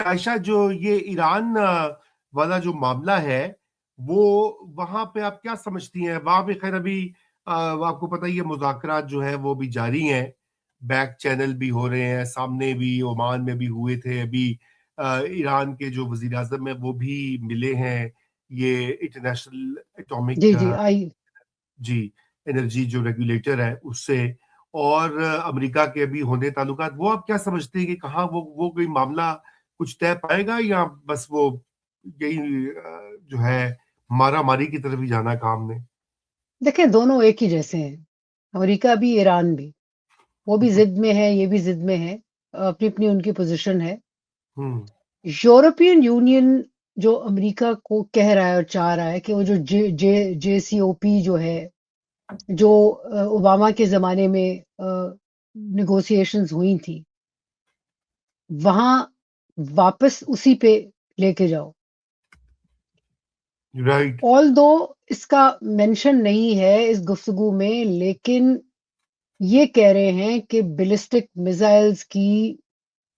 आयशा, जो ये ईरान वाला जो मामला है, वो वहां पे आप क्या समझती हैं? वहां पे खैर अभी आपको पता ही है, मुज़ाकरात जो है वो भी जारी हैं। बैक चैनल भी हो रहे हैं, सामने भी ओमान में भी हुए थे अभी। ईरान के जो वजीर आजम है वो भी मिले हैं, ये इंटरनेशनल जी एटॉमिक जी आई। जी एनर्जी जो रेगुलेटर है उससे। और अमेरिका के अभी होने ताल्लुकात, वो आप क्या समझते हैं कि कहाँ वो कोई मामला कुछ तय पाएगा, या बस वो यही जो है मारा मारी की तरफ ही जाना काम ने? देखें, दोनों एक ही जैसे हैं, अमेरिका भी ईरान भी। वो भी जिद में है, ये भी जिद में है, अपनी अपनी उनकी पोजीशन है। हम्म। यूरोपियन यूनियन जो अमेरिका को कह रहा है और चाह रहा है कि वो जो जेसीओपी जो है, जो ओबामा के जमाने में निगोशिएशंस हुई थी, वहां वापस उसी पे लेके जाओ। राइट। ऑल दो इसका मेंशन नहीं है इस गुफ्तगू में, लेकिन ये कह रहे हैं कि बैलिस्टिक मिसाइल्स की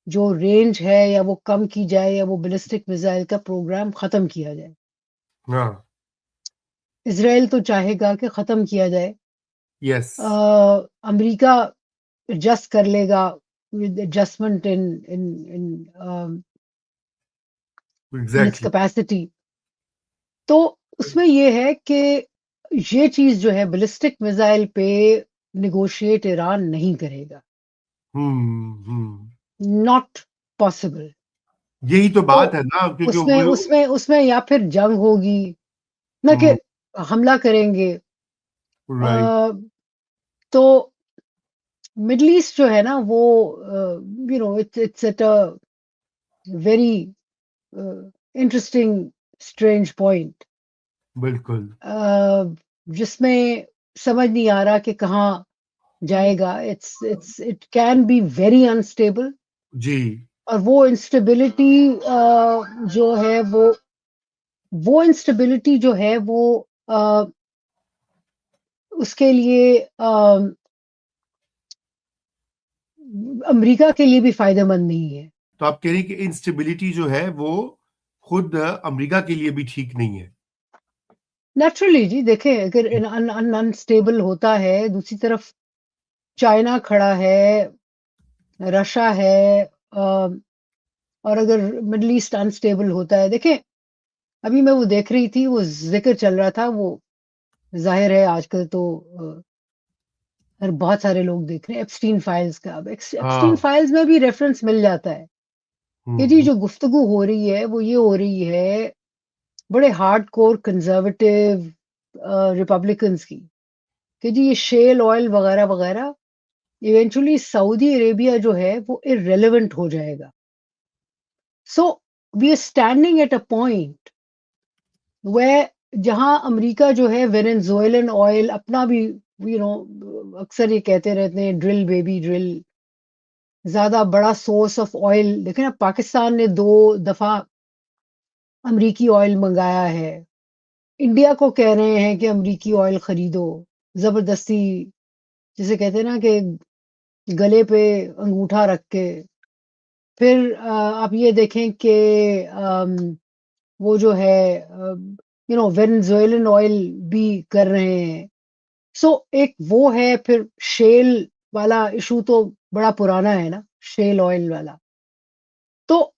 जो रेंज है या वो कम की जाए, या वो बैलिस्टिक मिसाइल का प्रोग्राम खत्म किया जाए। हाँ। इसराइल तो चाहेगा कि खत्म किया जाए। यस। अमेरिका एडजस्ट कर लेगा with adjustment in in in in its exactly. Capacity. तो उसमें ये है कि ये चीज जो है बैलिस्टिक मिसाइल पे निगोशिएट ईरान नहीं करेगा। हम्म। Not possible. यही तो तो बात है ना, क्योंकि उसमें वो उसमें उसमें या फिर जंग होगी, ना कि हमला करेंगे। राइट। तो मिडल ईस्ट जो है ना वो it's at a very interesting strange point, बिल्कुल। जिसमें समझ नहीं आ रहा कि कहाँ जाएगा। It can be very unstable. जी। और वो इंस्टेबिलिटी जो है वो इंस्टेबिलिटी जो है वो अ, उसके लिए अमेरिका के लिए भी फायदेमंद नहीं है। तो आप कह रही कि इंस्टेबिलिटी जो है वो खुद अमेरिका के लिए भी ठीक नहीं है? नेचुरली जी, देखें, अगर अनस्टेबल होता है, दूसरी तरफ चाइना खड़ा है, रशिया है, और अगर मिडल ईस्ट अनस्टेबल होता है, देखें, अभी मैं वो देख रही थी, वो जिक्र चल रहा था, वो जाहिर है आजकल तो हर बहुत सारे लोग देख रहे हैं एप्स्टीन फाइल्स का। अब एप्स्टीन हाँ। फाइल्स में भी रेफरेंस मिल जाता है कि जी हम्म। जो गुफ्तगू हो रही है वो ये हो रही है बड़े हार्ड कोर कंजर्वेटिव रिपब्लिकन्स की, कि जी ये शेल ऑयल वगैरह वगैरह इवेंचुअली सऊदी अरेबिया जो है वो इररेलेवेंट हो जाएगा। So we are standing at a point way जहां अमेरिका जो है वेनेजुएलन ऑयल अपना भी, अक्सर ये कहते रहते हैं ड्रिल बेबी ड्रिल, ज्यादा बड़ा सोर्स ऑफ ऑयल। देखें ना, पाकिस्तान ने 2 दफा अमेरिकी ऑयल मंगाया है। इंडिया को कह रहे हैं कि अमेरिकी ऑयल खरीदो जबरदस्ती, जिसे कहते हैं ना कि गले पे अंगूठा रख के। फिर आप ये देखें कि वो जो है वेनेजुएलन ऑयल भी कर रहे हैं। सो एक वो है, फिर शेल वाला इशू तो बड़ा पुराना है ना, शेल ऑयल वाला। तो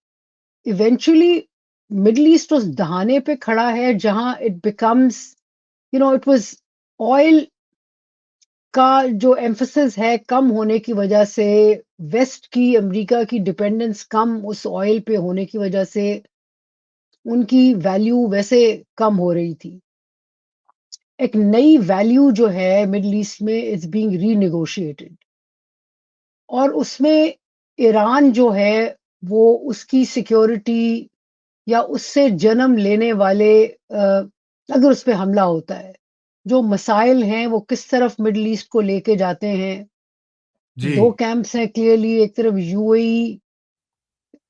इवेंचुअली मिडल ईस्ट उस दहाने पे खड़ा है जहां it becomes, it was oil का जो एम्फेसिस है कम होने की वजह से, वेस्ट की अमेरिका की डिपेंडेंस कम उस ऑयल पे होने की वजह से उनकी वैल्यू वैसे कम हो रही थी। एक नई वैल्यू जो है मिडल ईस्ट में इज बीइंग रीनेगोशिएटेड, और उसमें ईरान जो है वो उसकी सिक्योरिटी या उससे जन्म लेने वाले अगर उस पे हमला होता है, जो मसाइल हैं वो किस तरफ मिडल ईस्ट को लेके जाते हैं। जी। 2 कैंप्स हैं क्लियरली, एक तरफ यूएई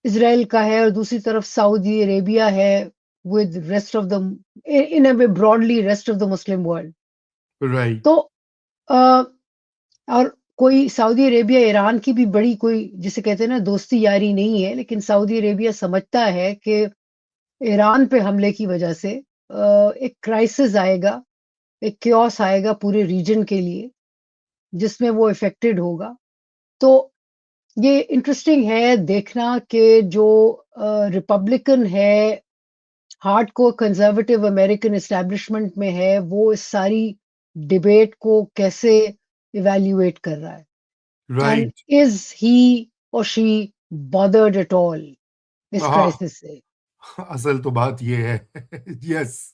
इसराइल का है और दूसरी तरफ सऊदी अरेबिया है, with rest of the, in a way broadly rest of the Muslim world. Right. तो अ, और कोई सऊदी अरेबिया ईरान की भी बड़ी कोई जिसे कहते हैं ना दोस्ती यारी नहीं है, लेकिन सऊदी अरेबिया समझता है कि ईरान पे हमले की वजह से एक क्राइसिस आएगा, एक chaos आएगा पूरे रीजन के लिए, जिसमें वो अफेक्टेड होगा। तो ये इंटरेस्टिंग है देखना कि जो रिपब्लिकन है, हार्डकोर कंजर्वेटिव अमेरिकन एस्टेब्लिशमेंट में है, वो इस सारी डिबेट को कैसे इवैल्यूएट कर रहा है। And right. इज ही और शी बॉदर्ड एट ऑल इस हाँ, क्राइसिस से? असल तो बात ये है। यस।